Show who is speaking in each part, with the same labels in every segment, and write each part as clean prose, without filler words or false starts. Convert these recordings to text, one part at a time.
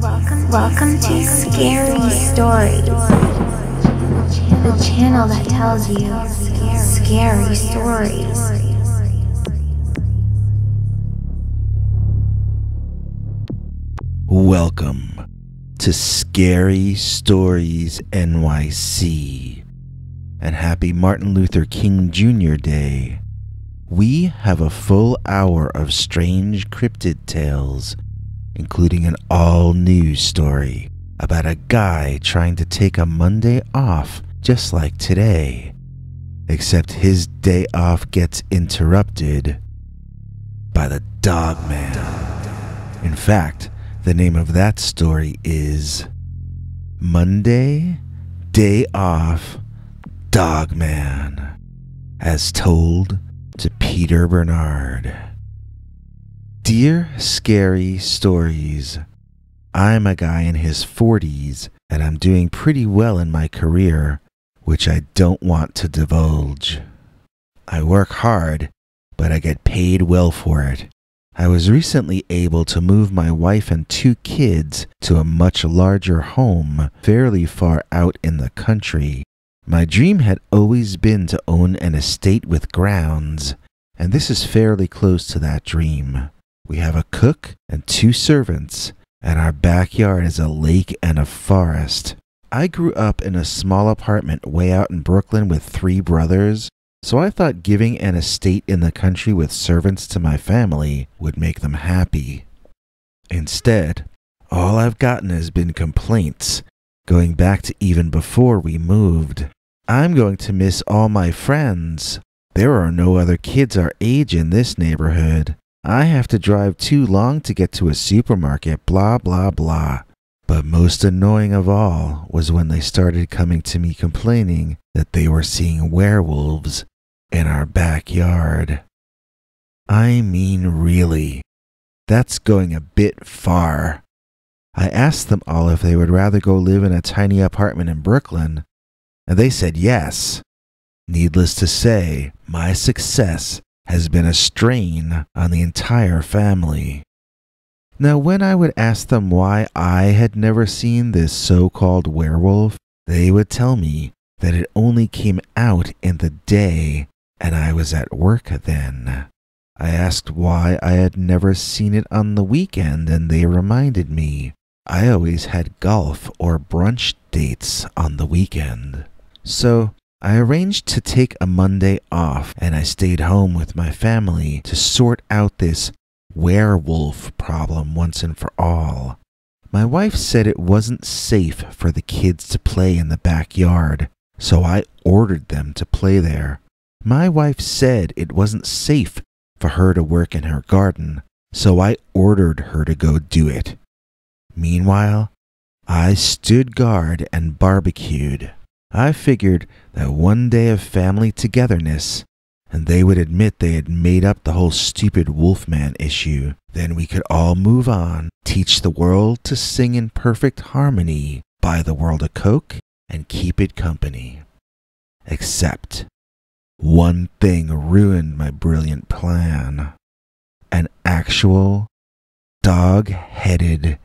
Speaker 1: Welcome to Scary Stories, the channel that tells you scary stories.
Speaker 2: Welcome to Scary Stories NYC, and happy Martin Luther King Jr. Day. We have a full hour of strange cryptid tales, including an all-new story about a guy trying to take a Monday off just like today, except his day off gets interrupted by the Dogman. In fact, the name of that story is Monday, Day Off, Dogman, as told to Peter Bernard. Dear Scary Stories, I'm a guy in his 40s and I'm doing pretty well in my career, which I don't want to divulge. I work hard, but I get paid well for it. I was recently able to move my wife and 2 kids to a much larger home fairly far out in the country. My dream had always been to own an estate with grounds, and this is fairly close to that dream. We have a cook and 2 servants, and our backyard is a lake and a forest. I grew up in a small apartment way out in Brooklyn with 3 brothers, so I thought giving an estate in the country with servants to my family would make them happy. Instead, all I've gotten has been complaints, going back to even before we moved. I'm going to miss all my friends. There are no other kids our age in this neighborhood. I have to drive too long to get to a supermarket, blah blah blah. But most annoying of all was when they started coming to me complaining that they were seeing werewolves in our backyard. I mean, really, that's going a bit far. I asked them all if they would rather go live in a tiny apartment in Brooklyn, and they said yes. Needless to say, my success has been a strain on the entire family. Now, when I would ask them why I had never seen this so-called werewolf, they would tell me that it only came out in the day, and I was at work then. I asked why I had never seen it on the weekend, and they reminded me I always had golf or brunch dates on the weekend. So I arranged to take a Monday off, and I stayed home with my family to sort out this werewolf problem once and for all. My wife said it wasn't safe for the kids to play in the backyard, so I ordered them to play there. My wife said it wasn't safe for her to work in her garden, so I ordered her to go do it. Meanwhile, I stood guard and barbecued. I figured that one day of family togetherness, and they would admit they had made up the whole stupid Wolfman issue. Then we could all move on, teach the world to sing in perfect harmony, buy the world a Coke, and keep it company. Except one thing ruined my brilliant plan. An actual dog-headed,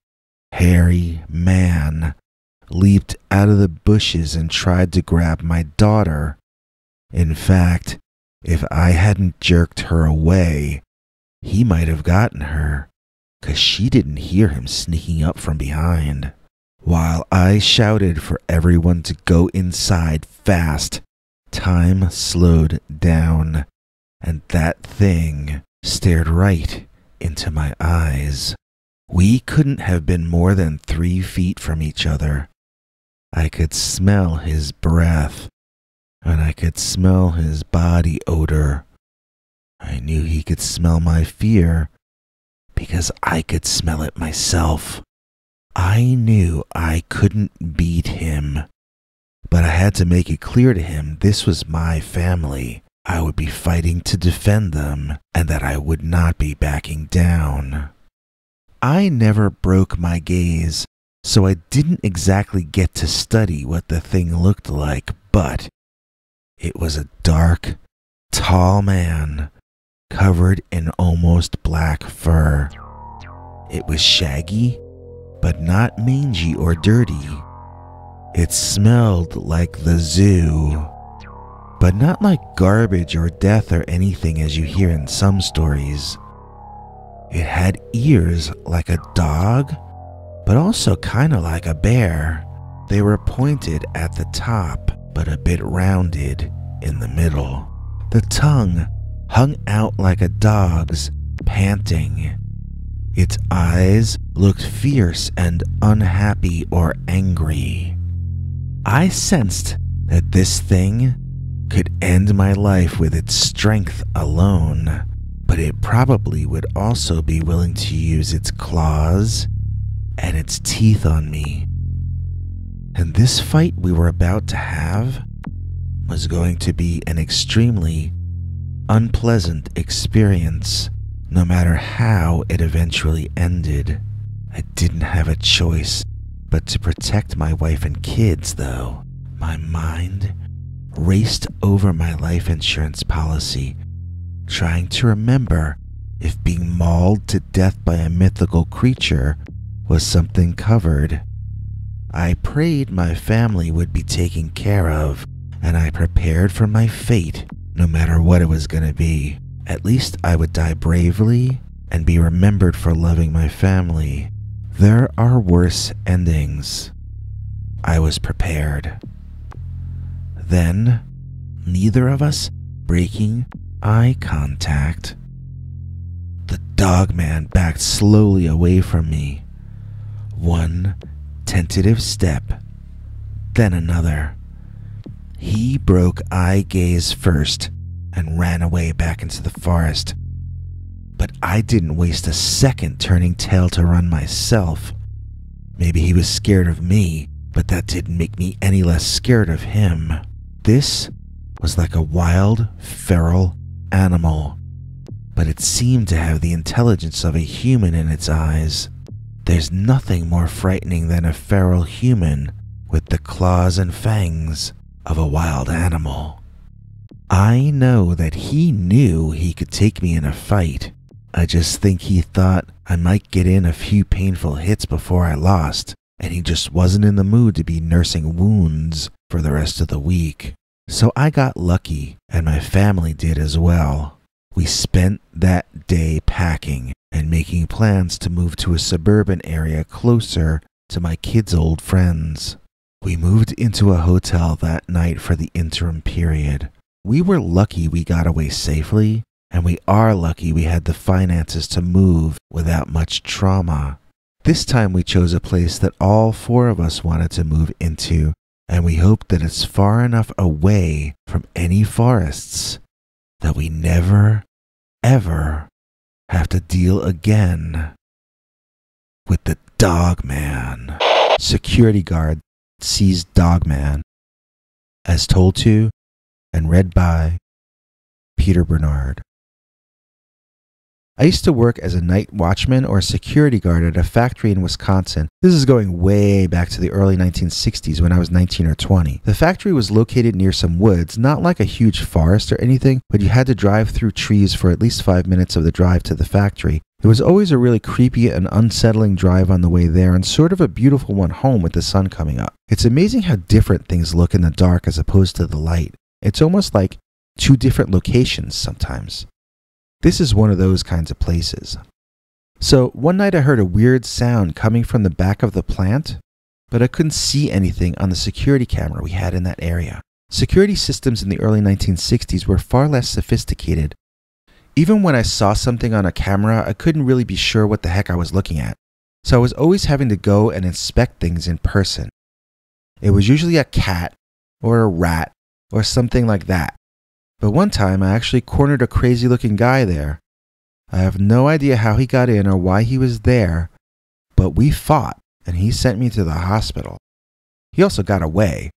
Speaker 2: hairy man leaped out of the bushes and tried to grab my daughter. In fact, if I hadn't jerked her away, he might have gotten her, 'cause she didn't hear him sneaking up from behind. While I shouted for everyone to go inside fast, time slowed down, and that thing stared right into my eyes. We couldn't have been more than 3 feet from each other. I could smell his breath, and I could smell his body odor. I knew he could smell my fear, because I could smell it myself. I knew I couldn't beat him, but I had to make it clear to him this was my family. I would be fighting to defend them, and that I would not be backing down. I never broke my gaze, so I didn't exactly get to study what the thing looked like, but it was a dark, tall man covered in almost black fur. It was shaggy, but not mangy or dirty. It smelled like the zoo, but not like garbage or death or anything as you hear in some stories. It had ears like a dog, but also kind of like a bear. They were pointed at the top, but a bit rounded in the middle. The tongue hung out like a dog's, panting. Its eyes looked fierce and unhappy or angry. I sensed that this thing could end my life with its strength alone, but it probably would also be willing to use its claws and its teeth on me. And this fight we were about to have was going to be an extremely unpleasant experience, no matter how it eventually ended. I didn't have a choice but to protect my wife and kids, though. My mind raced over my life insurance policy, trying to remember if being mauled to death by a mythical creature was something covered. I prayed my family would be taken care of, and I prepared for my fate, no matter what it was going to be. At least I would die bravely and be remembered for loving my family. There are worse endings. I was prepared. Then, neither of us breaking eye contact, the Dogman backed slowly away from me. One tentative step, then another. He broke eye gaze first and ran away back into the forest. But I didn't waste a second turning tail to run myself. Maybe he was scared of me, but that didn't make me any less scared of him. This was like a wild, feral animal, but it seemed to have the intelligence of a human in its eyes. There's nothing more frightening than a feral human with the claws and fangs of a wild animal. I know that he knew he could take me in a fight. I just think he thought I might get in a few painful hits before I lost, and he just wasn't in the mood to be nursing wounds for the rest of the week. So I got lucky, and my family did as well. We spent that day packing and making plans to move to a suburban area closer to my kids' old friends. We moved into a hotel that night for the interim period. We were lucky we got away safely, and we are lucky we had the finances to move without much trauma. This time we chose a place that all four of us wanted to move into, and we hoped that it's far enough away from any forests that we never, ever have to deal again with the Dogman. Security guard sees Dogman. As told to and read by Peter Bernard. I used to work as a night watchman or a security guard at a factory in Wisconsin. This is going way back to the early 1960s when I was 19 or 20. The factory was located near some woods, not like a huge forest or anything, but you had to drive through trees for at least 5 minutes of the drive to the factory. It was always a really creepy and unsettling drive on the way there, and sort of a beautiful one home with the sun coming up. It's amazing how different things look in the dark as opposed to the light. It's almost like two different locations sometimes. This is one of those kinds of places. So one night I heard a weird sound coming from the back of the plant, but I couldn't see anything on the security camera we had in that area. Security systems in the early 1960s were far less sophisticated. Even when I saw something on a camera, I couldn't really be sure what the heck I was looking at. So I was always having to go and inspect things in person. It was usually a cat or a rat or something like that. But one time I actually cornered a crazy looking guy there. I have no idea how he got in or why he was there, but we fought and he sent me to the hospital. He also got away.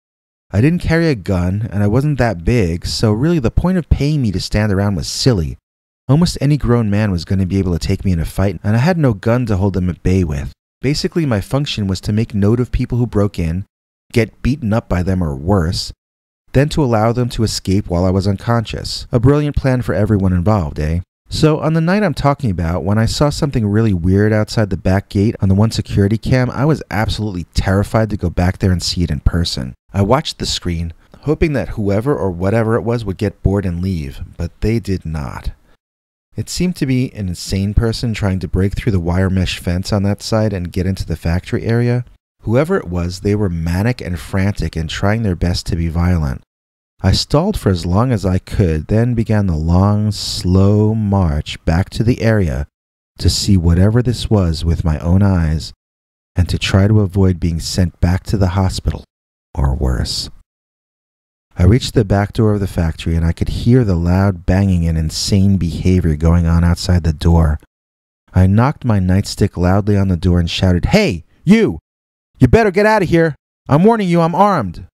Speaker 2: I didn't carry a gun and I wasn't that big, so really the point of paying me to stand around was silly. Almost any grown man was going to be able to take me in a fight, and I had no gun to hold them at bay with. Basically, my function was to make note of people who broke in, get beaten up by them or worse, then to allow them to escape while I was unconscious. A brilliant plan for everyone involved, eh? So on the night I'm talking about, when I saw something really weird outside the back gate on the one security cam, I was absolutely terrified to go back there and see it in person. I watched the screen, hoping that whoever or whatever it was would get bored and leave, but they did not. It seemed to be an insane person trying to break through the wire mesh fence on that side and get into the factory area. Whoever it was, they were manic and frantic and trying their best to be violent. I stalled for as long as I could, then began the long, slow march back to the area to see whatever this was with my own eyes and to try to avoid being sent back to the hospital, or worse. I reached the back door of the factory and I could hear the loud banging and insane behavior going on outside the door. I knocked my nightstick loudly on the door and shouted, "Hey, you! You better get out of here! I'm warning you, I'm armed!"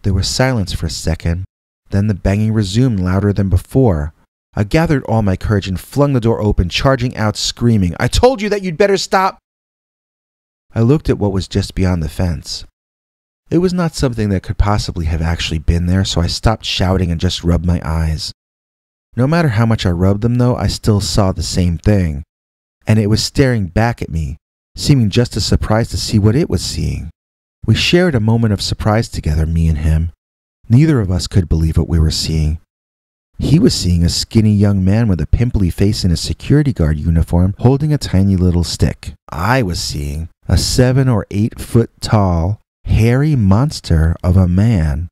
Speaker 2: There was silence for a second. Then the banging resumed louder than before. I gathered all my courage and flung the door open, charging out screaming, "I told you that you'd better stop!" I looked at what was just beyond the fence. It was not something that could possibly have actually been there, so I stopped shouting and just rubbed my eyes. No matter how much I rubbed them, though, I still saw the same thing. And it was staring back at me, seeming just as surprised to see what it was seeing. We shared a moment of surprise together, me and him. Neither of us could believe what we were seeing. He was seeing a skinny young man with a pimply face in a security guard uniform holding a tiny little stick. I was seeing a 7 or 8 foot tall, hairy monster of a man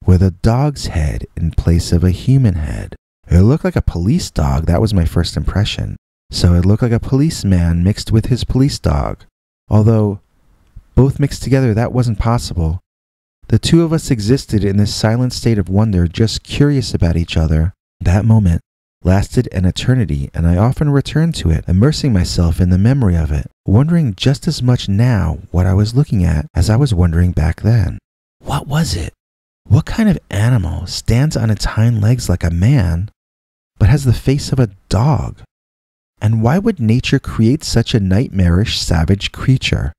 Speaker 2: with a dog's head in place of a human head. It looked like a police dog, that was my first impression. So it looked like a policeman mixed with his police dog. Although both mixed together, that wasn't possible. The two of us existed in this silent state of wonder, just curious about each other. That moment lasted an eternity, and I often returned to it, immersing myself in the memory of it, wondering just as much now what I was looking at as I was wondering back then. What was it? What kind of animal stands on its hind legs like a man, but has the face of a dog? And why would nature create such a nightmarish, savage creature?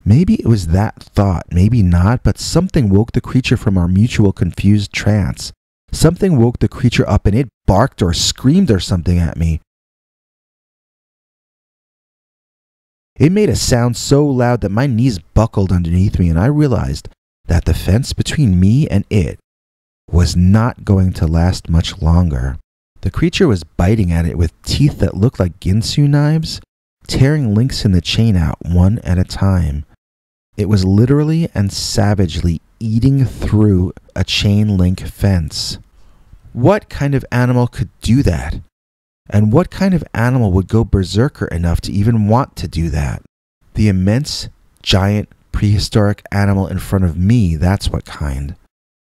Speaker 2: Maybe it was that thought, maybe not, but something woke the creature from our mutual confused trance. Something woke the creature up and it barked or screamed or something at me. It made a sound so loud that my knees buckled underneath me and I realized that the fence between me and it was not going to last much longer. The creature was biting at it with teeth that looked like Ginsu knives, tearing links in the chain out one at a time. It was literally and savagely eating through a chain link fence. What kind of animal could do that? And what kind of animal would go berserker enough to even want to do that? The immense, giant, prehistoric animal in front of me, that's what kind.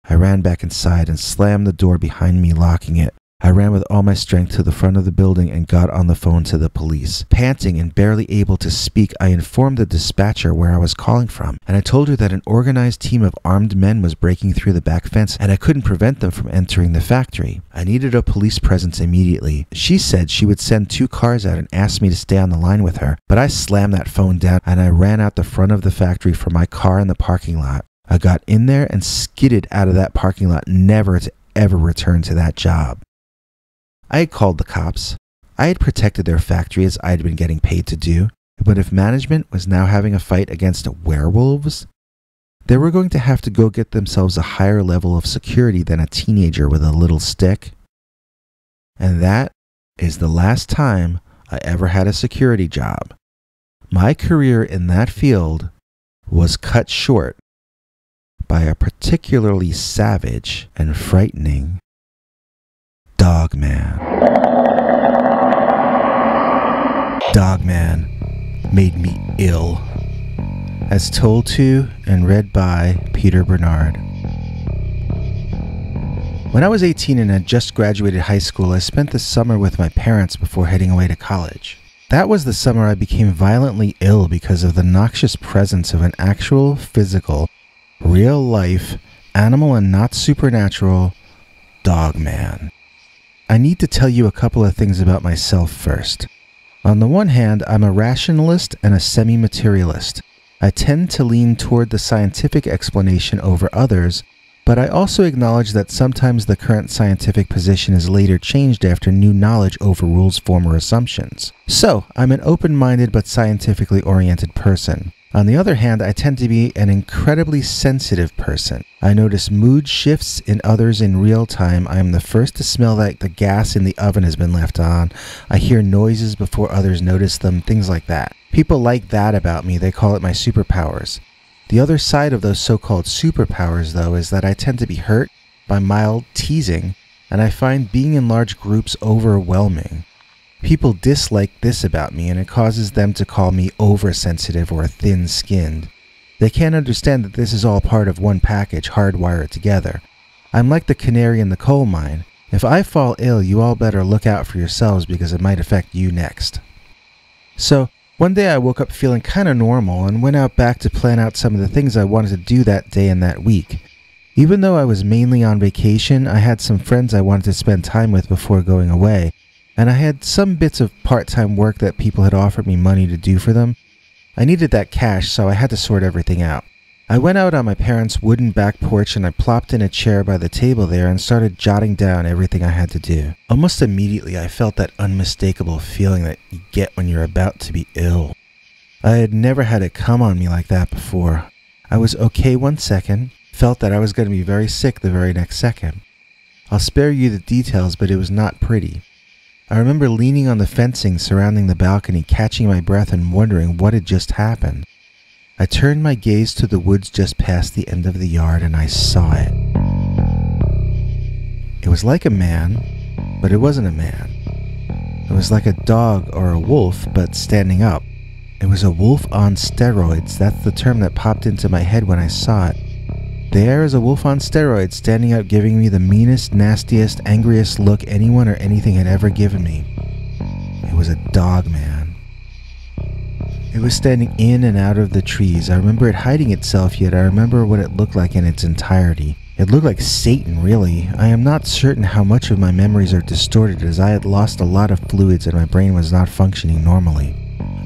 Speaker 2: I ran back inside and slammed the door behind me, locking it. I ran with all my strength to the front of the building and got on the phone to the police. Panting and barely able to speak, I informed the dispatcher where I was calling from, and I told her that an organized team of armed men was breaking through the back fence and I couldn't prevent them from entering the factory. I needed a police presence immediately. She said she would send 2 cars out and asked me to stay on the line with her, but I slammed that phone down and I ran out the front of the factory for my car in the parking lot. I got in there and skidded out of that parking lot, never to ever return to that job. I had called the cops. I had protected their factory as I had been getting paid to do. But if management was now having a fight against werewolves, they were going to have to go get themselves a higher level of security than a teenager with a little stick. And that is the last time I ever had a security job. My career in that field was cut short by a particularly savage and frightening Dogman. Dogman made me ill. As told to and read by Peter Bernard. When I was 18 and had just graduated high school, I spent the summer with my parents before heading away to college. That was the summer I became violently ill because of the noxious presence of an actual, physical, real-life, animal and not supernatural, Dogman. I need to tell you a couple of things about myself first. On the one hand, I'm a rationalist and a semi-materialist. I tend to lean toward the scientific explanation over others, but But I also acknowledge that sometimes the current scientific position is later changed after new knowledge overrules former assumptions. So, I'm an open-minded but scientifically oriented person. On the other hand, I tend to be an incredibly sensitive person. I notice mood shifts in others in real time. I am the first to smell that the gas in the oven has been left on. I hear noises before others notice them, things like that. People like that about me. They call it my superpowers. The other side of those so-called superpowers, though, is that I tend to be hurt by mild teasing, and I find being in large groups overwhelming. People dislike this about me, and it causes them to call me oversensitive or thin-skinned. They can't understand that this is all part of one package, hardwired together. I'm like the canary in the coal mine. If I fall ill, you all better look out for yourselves because it might affect you next. So, one day I woke up feeling kind of normal and went out back to plan out some of the things I wanted to do that day and that week. Even though I was mainly on vacation, I had some friends I wanted to spend time with before going away, and I had some bits of part-time work that people had offered me money to do for them. I needed that cash, so I had to sort everything out. I went out on my parents' wooden back porch and I plopped in a chair by the table there and started jotting down everything I had to do. Almost immediately, I felt that unmistakable feeling that you get when you're about to be ill. I had never had it come on me like that before. I was okay one second, felt that I was going to be very sick the very next second. I'll spare you the details, but it was not pretty. I remember leaning on the fencing surrounding the balcony, catching my breath and wondering what had just happened. I turned my gaze to the woods just past the end of the yard and I saw it. It was like a man, but it wasn't a man. It was like a dog or a wolf, but standing up. It was a wolf on steroids. That's the term that popped into my head when I saw it. There is a wolf on steroids standing up, giving me the meanest, nastiest, angriest look anyone or anything had ever given me. It was a Dogman. It was standing in and out of the trees. I remember it hiding itself, yet I remember what it looked like in its entirety. It looked like Satan, really. I am not certain how much of my memories are distorted, as I had lost a lot of fluids and my brain was not functioning normally.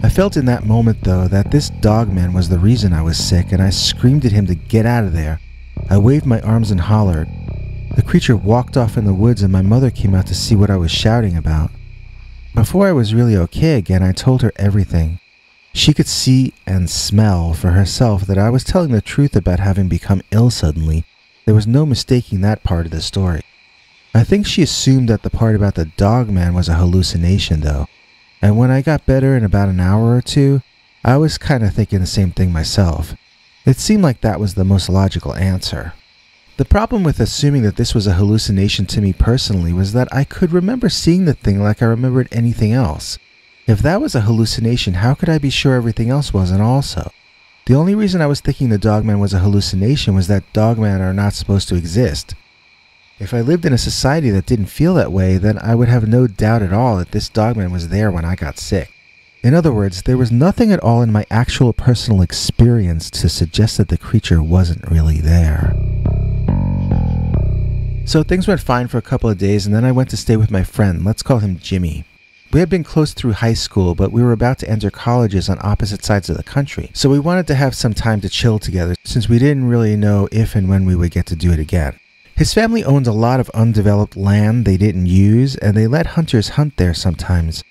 Speaker 2: I felt in that moment, though, that this Dogman was the reason I was sick, and I screamed at him to get out of there. I waved my arms and hollered. The creature walked off in the woods and my mother came out to see what I was shouting about. Before I was really okay again, I told her everything. She could see and smell for herself that I was telling the truth about having become ill suddenly. There was no mistaking that part of the story. I think she assumed that the part about the Dogman was a hallucination, though. And when I got better in about an hour or two, I was kind of thinking the same thing myself. It seemed like that was the most logical answer. The problem with assuming that this was a hallucination to me personally was that I could remember seeing the thing like I remembered anything else. If that was a hallucination, how could I be sure everything else wasn't also? The only reason I was thinking the Dogman was a hallucination was that Dogmen are not supposed to exist. If I lived in a society that didn't feel that way, then I would have no doubt at all that this Dogman was there when I got sick. In other words, there was nothing at all in my actual personal experience to suggest that the creature wasn't really there. So things went fine for a couple of days, and then I went to stay with my friend. Let's call him Jimmy. We had been close through high school, but we were about to enter colleges on opposite sides of the country, so we wanted to have some time to chill together since we didn't really know if and when we would get to do it again. His family owned a lot of undeveloped land they didn't use, and they let hunters hunt there sometimes.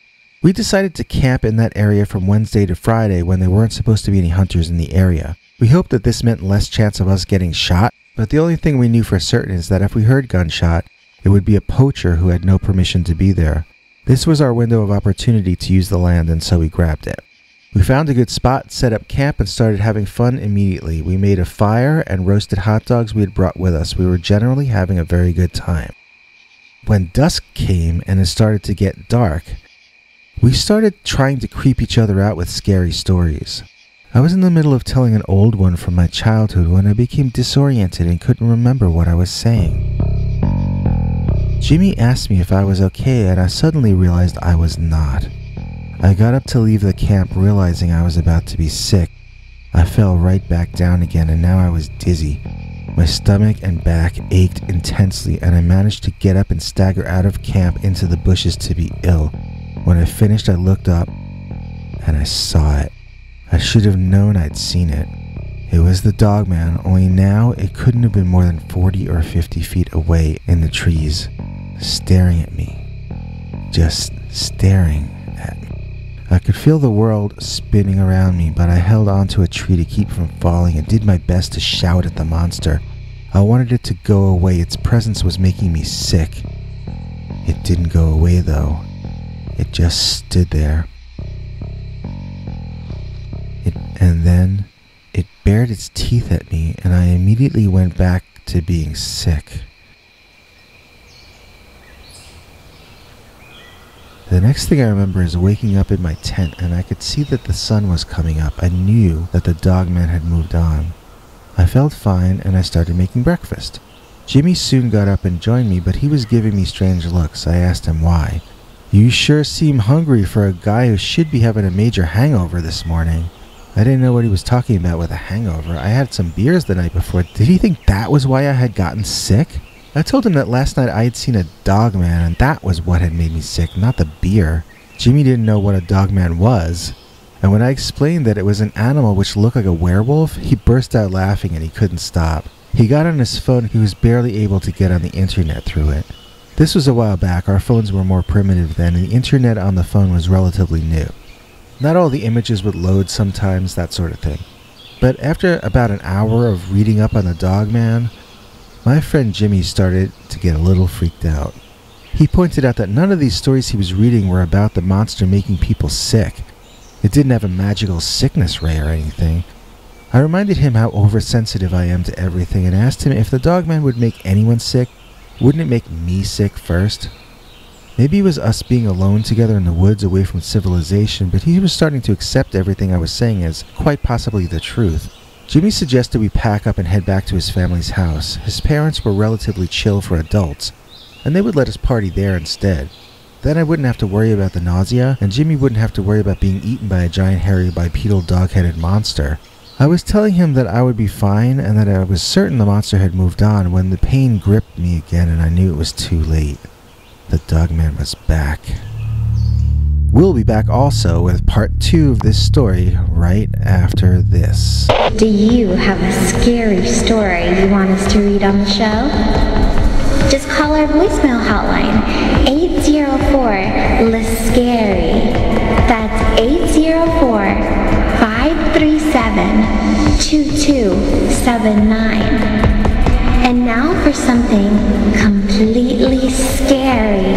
Speaker 2: We decided to camp in that area from Wednesday to Friday when there weren't supposed to be any hunters in the area. We hoped that this meant less chance of us getting shot, but the only thing we knew for certain is that if we heard gunshot, it would be a poacher who had no permission to be there. This was our window of opportunity to use the land, and so we grabbed it. We found a good spot, set up camp, and started having fun immediately. We made a fire and roasted hot dogs we had brought with us. We were generally having a very good time. When dusk came and it started to get dark, we started trying to creep each other out with scary stories. I was in the middle of telling an old one from my childhood when I became disoriented and couldn't remember what I was saying. Jimmy asked me if I was okay, and I suddenly realized I was not. I got up to leave the camp realizing I was about to be sick. I fell right back down again, and now I was dizzy. My stomach and back ached intensely, and I managed to get up and stagger out of camp into the bushes to be ill. When I finished, I looked up, and I saw it. I should have known I'd seen it. It was the Dogman, only now it couldn't have been more than 40 or 50 feet away in the trees, staring at me. Just staring at me. I could feel the world spinning around me, but I held onto a tree to keep from falling and did my best to shout at the monster. I wanted it to go away. Its presence was making me sick. It didn't go away though. It just stood there. And then it bared its teeth at me, and I immediately went back to being sick. The next thing I remember is waking up in my tent, and I could see that the sun was coming up. I knew that the Dogman had moved on. I felt fine, and I started making breakfast. Jimmy soon got up and joined me, but he was giving me strange looks. I asked him why. "You sure seem hungry for a guy who should be having a major hangover this morning." I didn't know what he was talking about with a hangover. I had some beers the night before. Did he think that was why I had gotten sick? I told him that last night I had seen a Dogman, and that was what had made me sick, not the beer. Jimmy didn't know what a Dogman was, and when I explained that it was an animal which looked like a werewolf, he burst out laughing and he couldn't stop. He got on his phone. He was barely able to get on the internet through it. This was a while back. Our phones were more primitive then, and the internet on the phone was relatively new. Not all the images would load sometimes, that sort of thing. But after about an hour of reading up on the Dogman, my friend Jimmy started to get a little freaked out. He pointed out that none of these stories he was reading were about the monster making people sick. It didn't have a magical sickness ray or anything. I reminded him how oversensitive I am to everything and asked him if the Dogman would make anyone sick, wouldn't it make me sick first? Maybe it was us being alone together in the woods away from civilization, but he was starting to accept everything I was saying as quite possibly the truth. Jimmy suggested we pack up and head back to his family's house. His parents were relatively chill for adults, and they would let us party there instead. Then I wouldn't have to worry about the nausea, and Jimmy wouldn't have to worry about being eaten by a giant hairy bipedal dog-headed monster. I was telling him that I would be fine and that I was certain the monster had moved on when the pain gripped me again and I knew it was too late. The Dogman was back. We'll be back also with part 2 of this story right after this.
Speaker 1: Do you have a scary story you want us to read on the show? Just call our voicemail hotline, 804-LIST-SCARY. That's 804-537-2279. And now for something completely scary.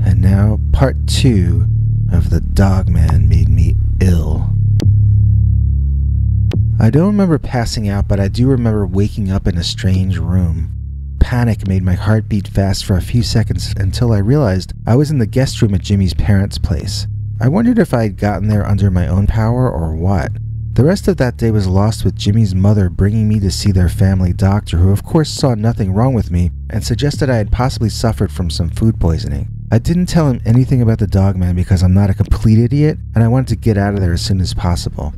Speaker 2: And now part 2 of The Dogman Made Me Ill. I don't remember passing out, but I do remember waking up in a strange room. Panic made my heart beat fast for a few seconds until I realized I was in the guest room at Jimmy's parents' place. I wondered if I had gotten there under my own power or what. The rest of that day was lost with Jimmy's mother bringing me to see their family doctor, who of course saw nothing wrong with me and suggested I had possibly suffered from some food poisoning. I didn't tell him anything about the Dogman because I'm not a complete idiot and I wanted to get out of there as soon as possible.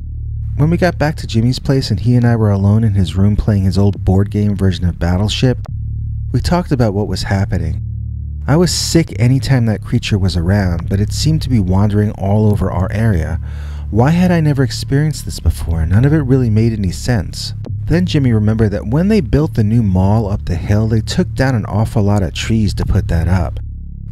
Speaker 2: When we got back to Jimmy's place and he and I were alone in his room playing his old board game version of Battleship, we talked about what was happening. I was sick anytime that creature was around, but it seemed to be wandering all over our area. Why had I never experienced this before? None of it really made any sense. Then Jimmy remembered that when they built the new mall up the hill, they took down an awful lot of trees to put that up.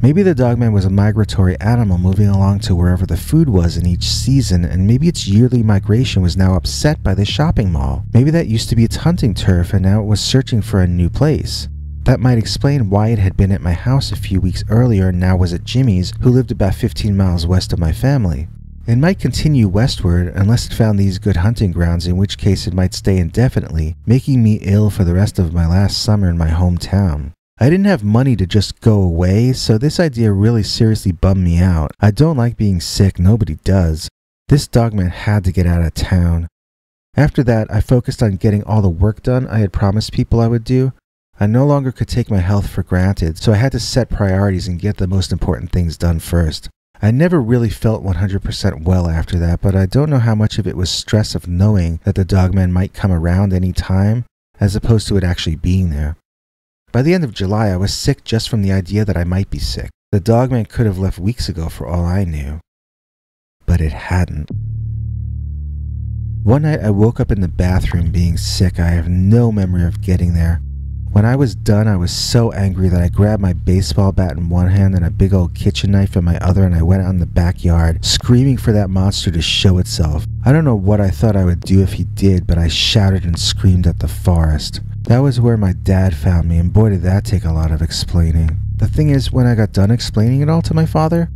Speaker 2: Maybe the Dogman was a migratory animal moving along to wherever the food was in each season, and maybe its yearly migration was now upset by the shopping mall. Maybe that used to be its hunting turf and now it was searching for a new place. That might explain why it had been at my house a few weeks earlier and now was at Jimmy's, who lived about 15 miles west of my family. It might continue westward unless it found these good hunting grounds, in which case it might stay indefinitely, making me ill for the rest of my last summer in my hometown. I didn't have money to just go away, so this idea really seriously bummed me out. I don't like being sick, nobody does. This Dogman had to get out of town. After that, I focused on getting all the work done I had promised people I would do. I no longer could take my health for granted, so I had to set priorities and get the most important things done first. I never really felt 100% well after that, but I don't know how much of it was stress of knowing that the Dogman might come around any time, as opposed to it actually being there. By the end of July, I was sick just from the idea that I might be sick. The Dogman could have left weeks ago for all I knew. But it hadn't. One night I woke up in the bathroom being sick. I have no memory of getting there. When I was done, I was so angry that I grabbed my baseball bat in one hand and a big old kitchen knife in my other, and I went out in the backyard, screaming for that monster to show itself. I don't know what I thought I would do if he did, but I shouted and screamed at the forest. That was where my dad found me, and boy did that take a lot of explaining. The thing is, when I got done explaining it all to my father,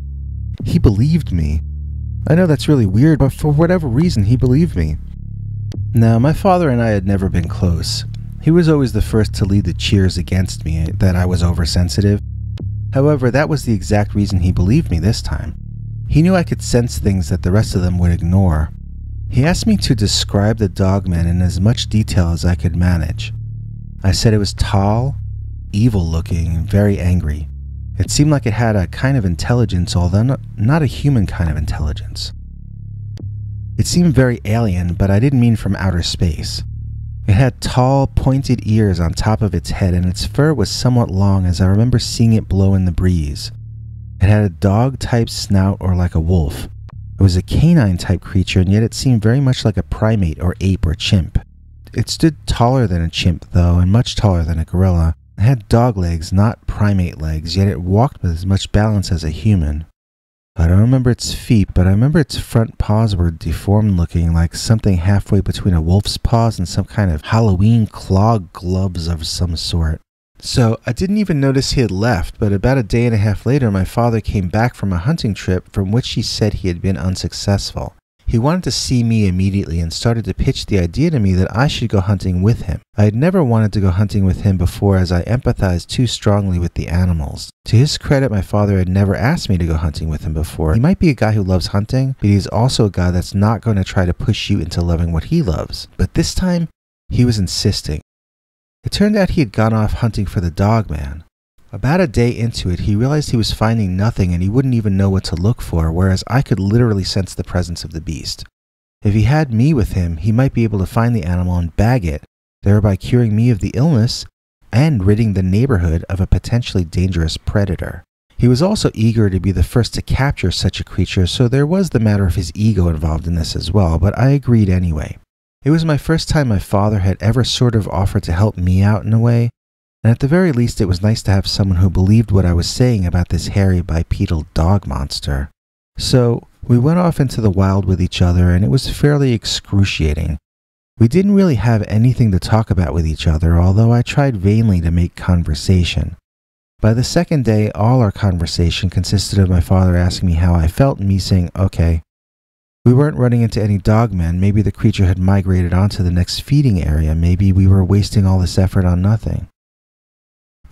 Speaker 2: he believed me. I know that's really weird, but for whatever reason, he believed me. Now, my father and I had never been close. He was always the first to lead the cheers against me, that I was oversensitive. However, that was the exact reason he believed me this time. He knew I could sense things that the rest of them would ignore. He asked me to describe the Dogman in as much detail as I could manage. I said it was tall, evil-looking, and very angry. It seemed like it had a kind of intelligence, although not a human kind of intelligence. It seemed very alien, but I didn't mean from outer space. It had tall, pointed ears on top of its head, and its fur was somewhat long, as I remember seeing it blow in the breeze. It had a dog-type snout, or like a wolf. It was a canine-type creature, and yet it seemed very much like a primate or ape or chimp. It stood taller than a chimp, though, and much taller than a gorilla. It had dog legs, not primate legs, yet it walked with as much balance as a human. I don't remember its feet, but I remember its front paws were deformed looking, like something halfway between a wolf's paws and some kind of Halloween claw gloves of some sort. So I didn't even notice he had left, but about a day and a half later my father came back from a hunting trip from which he said he had been unsuccessful. He wanted to see me immediately and started to pitch the idea to me that I should go hunting with him. I had never wanted to go hunting with him before, as I empathized too strongly with the animals. To his credit, my father had never asked me to go hunting with him before. He might be a guy who loves hunting, but he's also a guy that's not going to try to push you into loving what he loves. But this time, he was insisting. It turned out he had gone off hunting for the Dogman. About a day into it, he realized he was finding nothing and he wouldn't even know what to look for, whereas I could literally sense the presence of the beast. If he had me with him, he might be able to find the animal and bag it, thereby curing me of the illness and ridding the neighborhood of a potentially dangerous predator. He was also eager to be the first to capture such a creature, so there was the matter of his ego involved in this as well, but I agreed anyway. It was my first time my father had ever sort of offered to help me out in a way, and at the very least it was nice to have someone who believed what I was saying about this hairy bipedal dog monster. So we went off into the wild with each other, and it was fairly excruciating. We didn't really have anything to talk about with each other, although I tried vainly to make conversation. By the second day, all our conversation consisted of my father asking me how I felt and me saying, okay. We weren't running into any dogmen. Maybe the creature had migrated onto the next feeding area. Maybe we were wasting all this effort on nothing.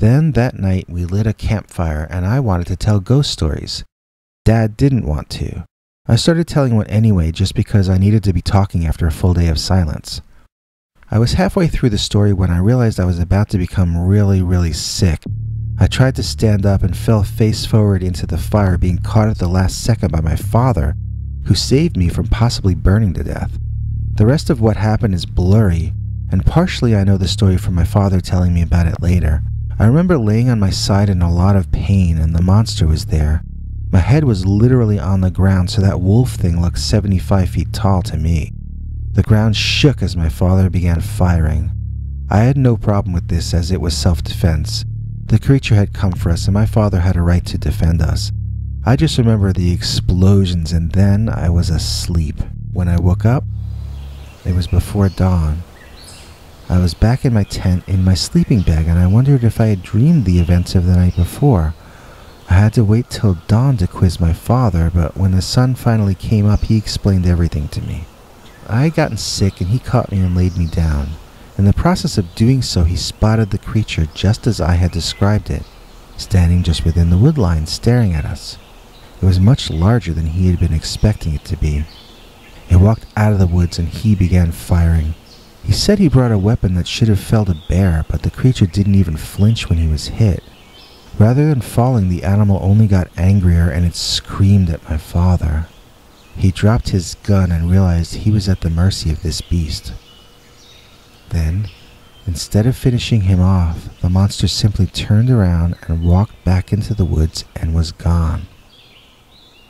Speaker 2: Then that night we lit a campfire and I wanted to tell ghost stories. Dad didn't want to. I started telling one anyway just because I needed to be talking after a full day of silence. I was halfway through the story when I realized I was about to become really sick. I tried to stand up and fell face forward into the fire, being caught at the last second by my father, who saved me from possibly burning to death. The rest of what happened is blurry, and partially I know the story from my father telling me about it later. I remember laying on my side in a lot of pain, and the monster was there. My head was literally on the ground, so that wolf thing looked 75 feet tall to me. The ground shook as my father began firing. I had no problem with this, as it was self-defense. The creature had come for us, and my father had a right to defend us. I just remember the explosions, and then I was asleep. When I woke up, it was before dawn. I was back in my tent in my sleeping bag, and I wondered if I had dreamed the events of the night before. I had to wait till dawn to quiz my father, but when the sun finally came up, he explained everything to me. I had gotten sick, and he caught me and laid me down. In the process of doing so, he spotted the creature just as I had described it, standing just within the woodline, staring at us. It was much larger than he had been expecting it to be. It walked out of the woods and he began firing. He said he brought a weapon that should have felled a bear, but the creature didn't even flinch when he was hit. Rather than falling, the animal only got angrier and it screamed at my father. He dropped his gun and realized he was at the mercy of this beast. Then, instead of finishing him off, the monster simply turned around and walked back into the woods and was gone.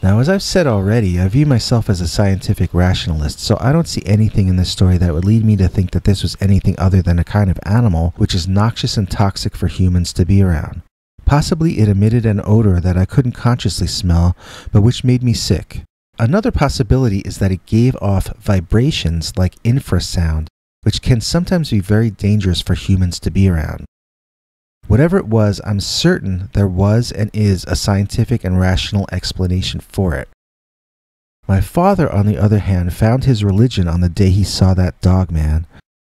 Speaker 2: Now, as I've said already, I view myself as a scientific rationalist, so I don't see anything in this story that would lead me to think that this was anything other than a kind of animal which is noxious and toxic for humans to be around. Possibly it emitted an odor that I couldn't consciously smell, but which made me sick. Another possibility is that it gave off vibrations like infrasound, which can sometimes be very dangerous for humans to be around. Whatever it was, I'm certain there was and is a scientific and rational explanation for it. My father, on the other hand, found his religion on the day he saw that Dogman.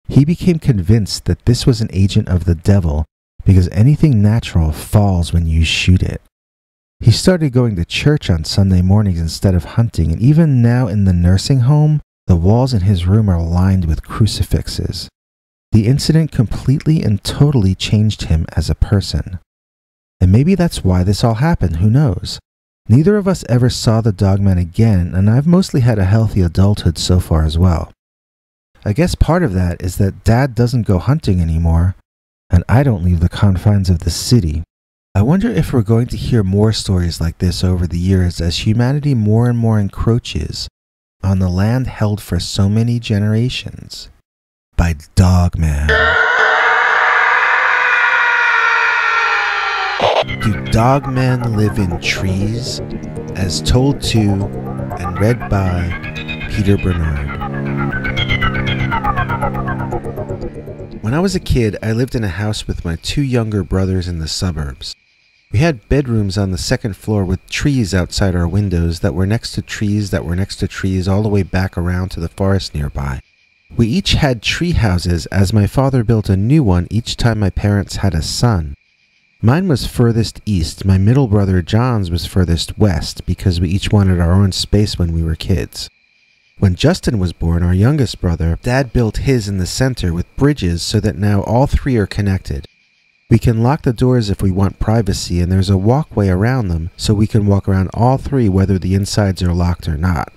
Speaker 2: He became convinced that this was an agent of the devil because anything natural falls when you shoot it. He started going to church on Sunday mornings instead of hunting, and even now in the nursing home, the walls in his room are lined with crucifixes. The incident completely and totally changed him as a person. And maybe that's why this all happened, who knows? Neither of us ever saw the Dogman again, and I've mostly had a healthy adulthood so far as well. I guess part of that is that Dad doesn't go hunting anymore, and I don't leave the confines of the city. I wonder if we're going to hear more stories like this over the years as humanity more and more encroaches on the land held for so many generations by Dogman. Do dogmen live in trees? As told to and read by Peter Bernard. When I was a kid, I lived in a house with my 2 younger brothers in the suburbs. We had bedrooms on the 2nd floor with trees outside our windows that were next to trees that were next to trees all the way back around to the forest nearby. We each had tree houses as my father built a new one each time my parents had a son. Mine was furthest east, my middle brother John's was furthest west because we each wanted our own space when we were kids. When Justin was born, our youngest brother, Dad built his in the center with bridges so that now all 3 are connected. We can lock the doors if we want privacy, and there's a walkway around them so we can walk around all 3 whether the insides are locked or not.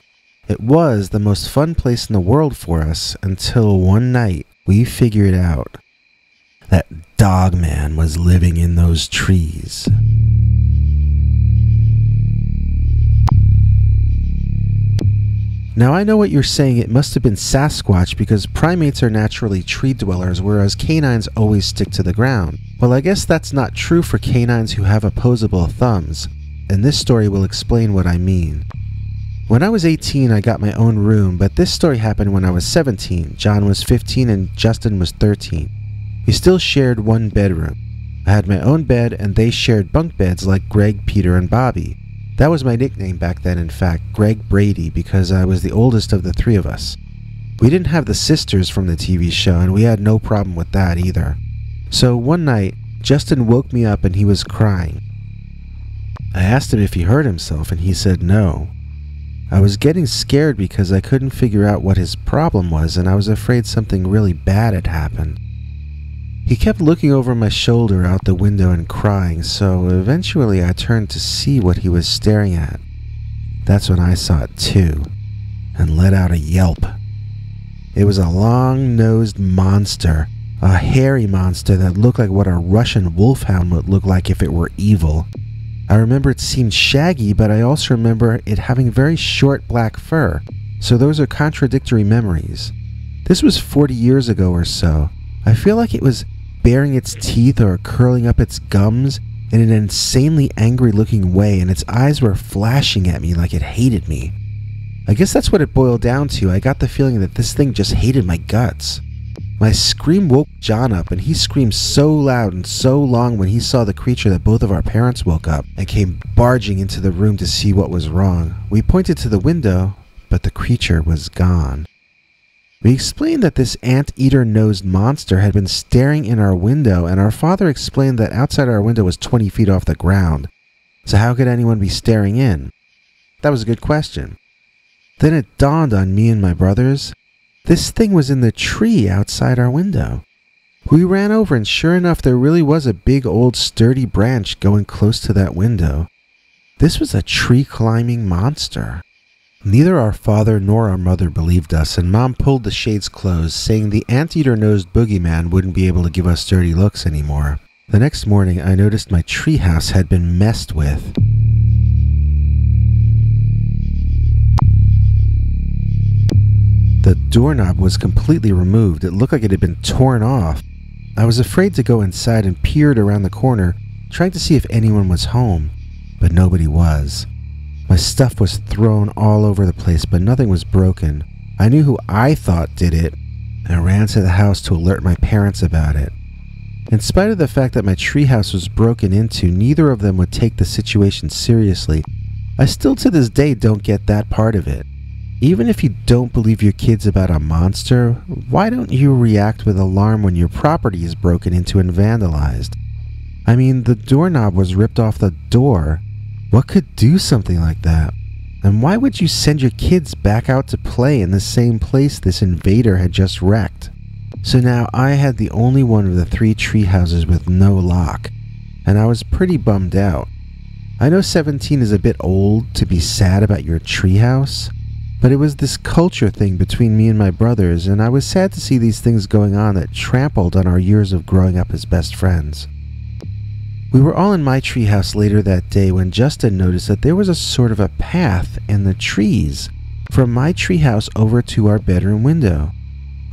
Speaker 2: It was the most fun place in the world for us until one night we figured out that Dogman was living in those trees. Now I know what you're saying, it must have been Sasquatch because primates are naturally tree dwellers whereas canines always stick to the ground. Well, I guess that's not true for canines who have opposable thumbs, and this story will explain what I mean. When I was 18, I got my own room, but this story happened when I was 17, John was 15, and Justin was 13. We still shared one bedroom. I had my own bed, and they shared bunk beds like Greg, Peter, and Bobby. That was my nickname back then, in fact, Greg Brady, because I was the oldest of the 3 of us. We didn't have the sisters from the TV show, and we had no problem with that either. So one night, Justin woke me up and he was crying. I asked him if he hurt himself, and he said no. I was getting scared because I couldn't figure out what his problem was, and I was afraid something really bad had happened. He kept looking over my shoulder out the window and crying, so eventually I turned to see what he was staring at. That's when I saw it too, and let out a yelp. It was a long-nosed monster, a hairy monster that looked like what a Russian wolfhound would look like if it were evil. I remember it seemed shaggy, but I also remember it having very short black fur, so those are contradictory memories. This was 40 years ago or so. I feel like it was baring its teeth or curling up its gums in an insanely angry looking way, and its eyes were flashing at me like it hated me. I guess that's what it boiled down to. I got the feeling that this thing just hated my guts. My scream woke John up, and he screamed so loud and so long when he saw the creature that both of our parents woke up and came barging into the room to see what was wrong. We pointed to the window, but the creature was gone. We explained that this anteater-nosed monster had been staring in our window, and our father explained that outside our window was 20 feet off the ground. So how could anyone be staring in? That was a good question. Then it dawned on me and my brothers. This thing was in the tree outside our window. We ran over, and sure enough, there really was a big old sturdy branch going close to that window. This was a tree-climbing monster. Neither our father nor our mother believed us, and Mom pulled the shades closed, saying the anteater-nosed boogeyman wouldn't be able to give us dirty looks anymore. The next morning, I noticed my treehouse had been messed with. The doorknob was completely removed. It looked like it had been torn off. I was afraid to go inside and peered around the corner, trying to see if anyone was home, but nobody was. My stuff was thrown all over the place, but nothing was broken. I knew who I thought did it, and I ran to the house to alert my parents about it. In spite of the fact that my treehouse was broken into, neither of them would take the situation seriously. I still to this day don't get that part of it. Even if you don't believe your kids about a monster, why don't you react with alarm when your property is broken into and vandalized? I mean, the doorknob was ripped off the door. What could do something like that? And why would you send your kids back out to play in the same place this invader had just wrecked? So now I had the only one of the 3 tree houses with no lock, and I was pretty bummed out. I know 17 is a bit old to be sad about your treehouse, but it was this culture thing between me and my brothers, and I was sad to see these things going on that trampled on our years of growing up as best friends. We were all in my treehouse later that day when Justin noticed that there was a sort of a path in the trees from my treehouse over to our bedroom window.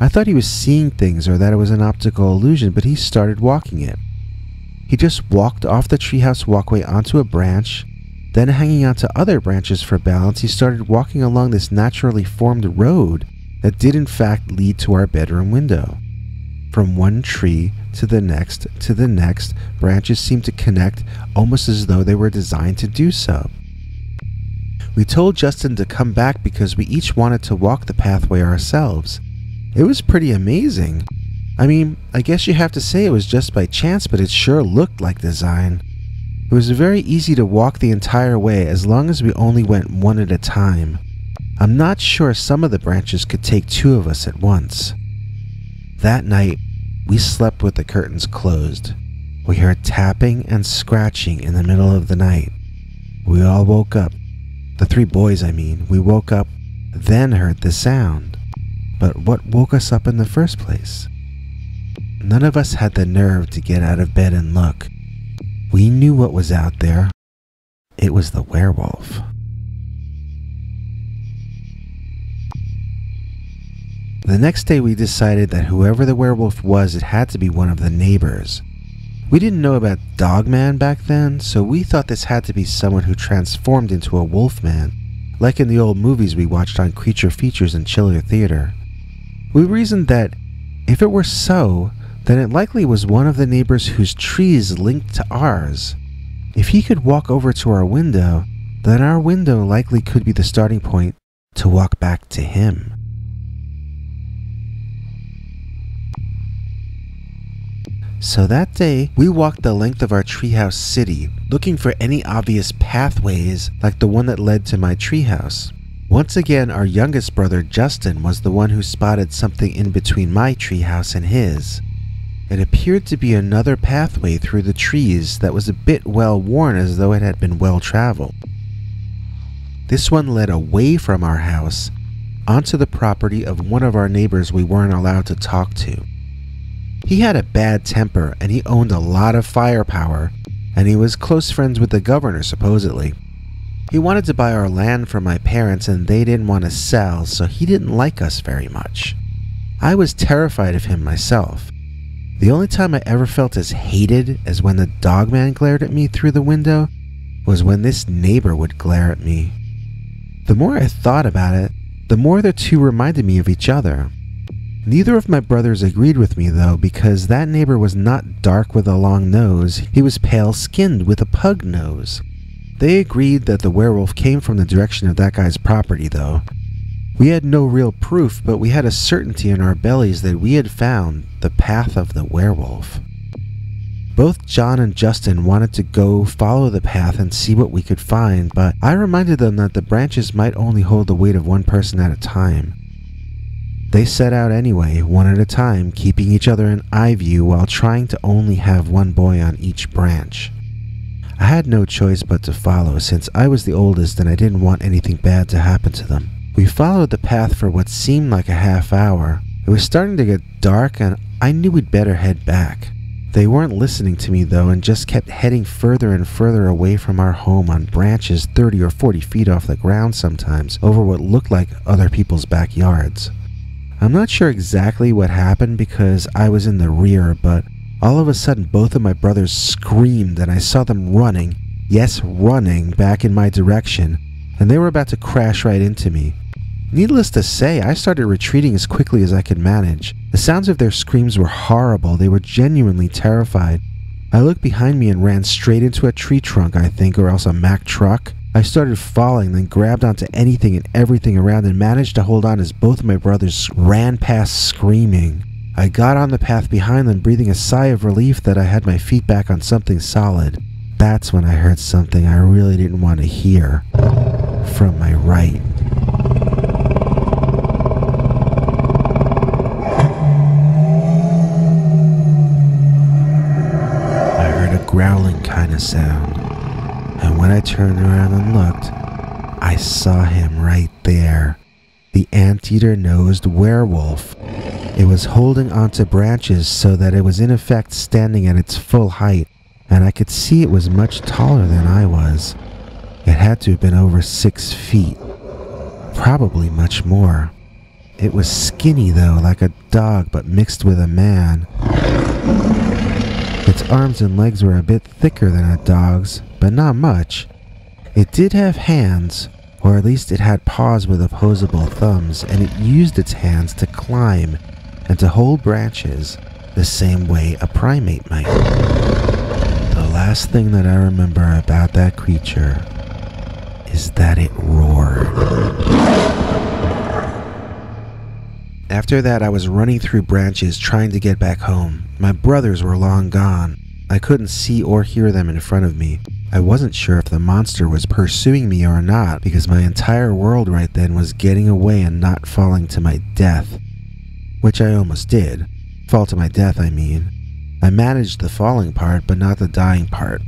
Speaker 2: I thought he was seeing things or that it was an optical illusion, but he started walking it. He just walked off the treehouse walkway onto a branch, then hanging onto other branches for balance, he started walking along this naturally formed road that did in fact lead to our bedroom window. From one tree to the next, branches seemed to connect almost as though they were designed to do so. We told Justin to come back because we each wanted to walk the pathway ourselves. It was pretty amazing. I mean, I guess you have to say it was just by chance, but it sure looked like design. It was very easy to walk the entire way as long as we only went one at a time. I'm not sure some of the branches could take 2 of us at once. That night, we slept with the curtains closed. We heard tapping and scratching in the middle of the night. We all woke up. The 3 boys, I mean. We woke up, then heard the sound. But what woke us up in the first place? None of us had the nerve to get out of bed and look. We knew what was out there. It was the werewolf. The next day we decided that whoever the werewolf was, it had to be one of the neighbors. We didn't know about Dogman back then, so we thought this had to be someone who transformed into a wolfman, like in the old movies we watched on Creature Features and Chiller Theater. We reasoned that if it were so, then it likely was one of the neighbors whose trees linked to ours. If he could walk over to our window, then our window likely could be the starting point to walk back to him. So that day, we walked the length of our treehouse city, looking for any obvious pathways like the one that led to my treehouse. Once again, our youngest brother Justin was the one who spotted something in between my treehouse and his. It appeared to be another pathway through the trees that was a bit well worn, as though it had been well traveled. This one led away from our house onto the property of one of our neighbors we weren't allowed to talk to. He had a bad temper and he owned a lot of firepower, and he was close friends with the governor supposedly. He wanted to buy our land from my parents and they didn't want to sell, so he didn't like us very much. I was terrified of him myself. The only time I ever felt as hated as when the Dogman glared at me through the window was when this neighbor would glare at me. The more I thought about it, the more the two reminded me of each other. Neither of my brothers agreed with me though, because that neighbor was not dark with a long nose, he was pale-skinned with a pug nose. They agreed that the werewolf came from the direction of that guy's property though. We had no real proof, but we had a certainty in our bellies that we had found the path of the werewolf. Both John and Justin wanted to go follow the path and see what we could find, but I reminded them that the branches might only hold the weight of one person at a time. They set out anyway, one at a time, keeping each other in eye view while trying to only have one boy on each branch. I had no choice but to follow, since I was the oldest and I didn't want anything bad to happen to them. We followed the path for what seemed like a half hour. It was starting to get dark and I knew we'd better head back. They weren't listening to me though and just kept heading further and further away from our home on branches 30 or 40 feet off the ground sometimes, over what looked like other people's backyards. I'm not sure exactly what happened because I was in the rear, but all of a sudden both of my brothers screamed and I saw them running, yes, running back in my direction, and they were about to crash right into me. Needless to say, I started retreating as quickly as I could manage. The sounds of their screams were horrible. They were genuinely terrified. I looked behind me and ran straight into a tree trunk, I think, or else a Mack truck. I started falling, then grabbed onto anything and everything around and managed to hold on as both of my brothers ran past screaming. I got on the path behind them, breathing a sigh of relief that I had my feet back on something solid. That's when I heard something I really didn't want to hear. From my right. I heard a growling kind of sound. And when I turned around and looked, I saw him right there. The anteater-nosed werewolf. It was holding onto branches so that it was in effect standing at its full height, and I could see it was much taller than I was. It had to have been over 6 feet. Probably much more. It was skinny though, like a dog, but mixed with a man. Its arms and legs were a bit thicker than a dog's, but not much. It did have hands, or at least it had paws with opposable thumbs, and it used its hands to climb and to hold branches the same way a primate might. The last thing that I remember about that creature is that it roared. After that, I was running through branches trying to get back home. My brothers were long gone. I couldn't see or hear them in front of me. I wasn't sure if the monster was pursuing me or not because my entire world right then was getting away and not falling to my death. Which I almost did. Fall to my death, I mean. I managed the falling part, but not the dying part.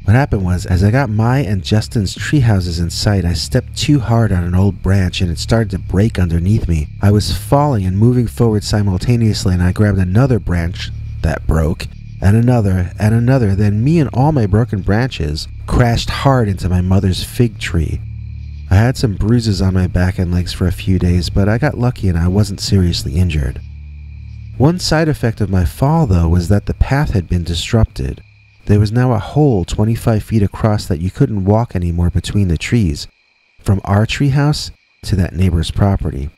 Speaker 2: What happened was, as I got my and Justin's tree houses in sight, I stepped too hard on an old branch and it started to break underneath me. I was falling and moving forward simultaneously, and I grabbed another branch that broke, and another, then me and all my broken branches crashed hard into my mother's fig tree. I had some bruises on my back and legs for a few days, but I got lucky and I wasn't seriously injured. One side effect of my fall, though, was that the path had been disrupted. There was now a hole 25 feet across that you couldn't walk anymore between the trees, from our treehouse to that neighbor's property.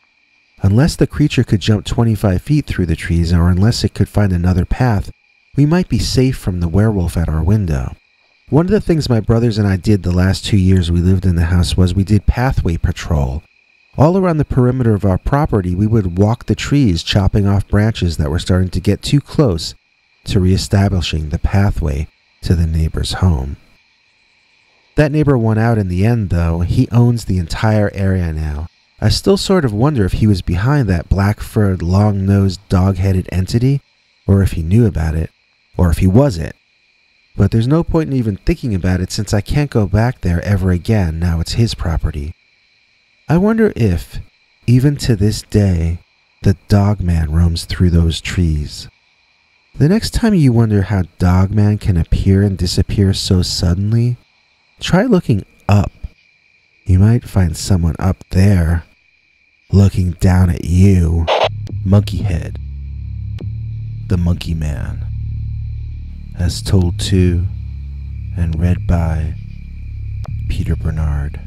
Speaker 2: Unless the creature could jump 25 feet through the trees, or unless it could find another path, we might be safe from the werewolf at our window. One of the things my brothers and I did the last 2 years we lived in the house was we did pathway patrol. All around the perimeter of our property, we would walk the trees, chopping off branches that were starting to get too close to reestablishing the pathway to the neighbor's home. That neighbor won out in the end, though. He owns the entire area now. I still sort of wonder if he was behind that black-furred, long-nosed, dog-headed entity, or if he knew about it, or if he was it. But there's no point in even thinking about it since I can't go back there ever again now it's his property. I wonder if, even to this day, the Dogman roams through those trees. The next time you wonder how Dogman can appear and disappear so suddenly, try looking up. You might find someone up there, looking down at you. Monkeyhead, the Monkey Man. As told to and read by Peter Bernard.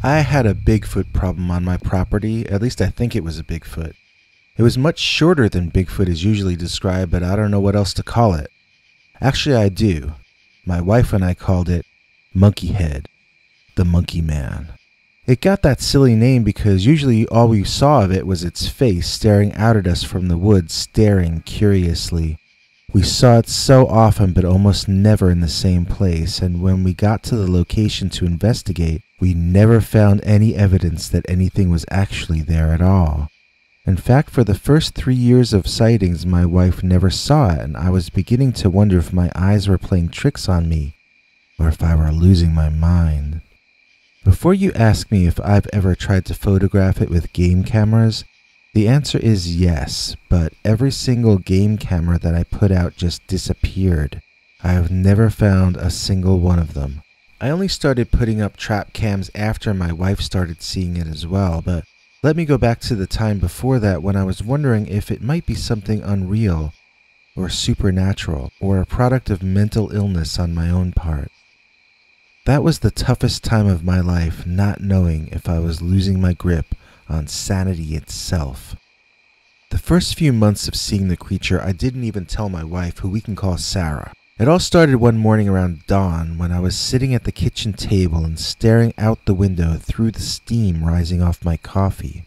Speaker 2: I had a Bigfoot problem on my property. At least I think it was a Bigfoot. It was much shorter than Bigfoot is usually described, but I don't know what else to call it. Actually, I do. My wife and I called it Monkeyhead, the Monkey Man. It got that silly name because usually all we saw of it was its face staring out at us from the woods, staring curiously. We saw it so often but almost never in the same place, and when we got to the location to investigate, we never found any evidence that anything was actually there at all. In fact, for the first 3 years of sightings, my wife never saw it, and I was beginning to wonder if my eyes were playing tricks on me, or if I were losing my mind. Before you ask me if I've ever tried to photograph it with game cameras, the answer is yes, but every single game camera that I put out just disappeared. I have never found a single one of them. I only started putting up trap cams after my wife started seeing it as well, but let me go back to the time before that when I was wondering if it might be something unreal or supernatural or a product of mental illness on my own part. That was the toughest time of my life, not knowing if I was losing my grip on sanity itself. The first few months of seeing the creature, I didn't even tell my wife, who we can call Sarah. It all started one morning around dawn when I was sitting at the kitchen table and staring out the window through the steam rising off my coffee.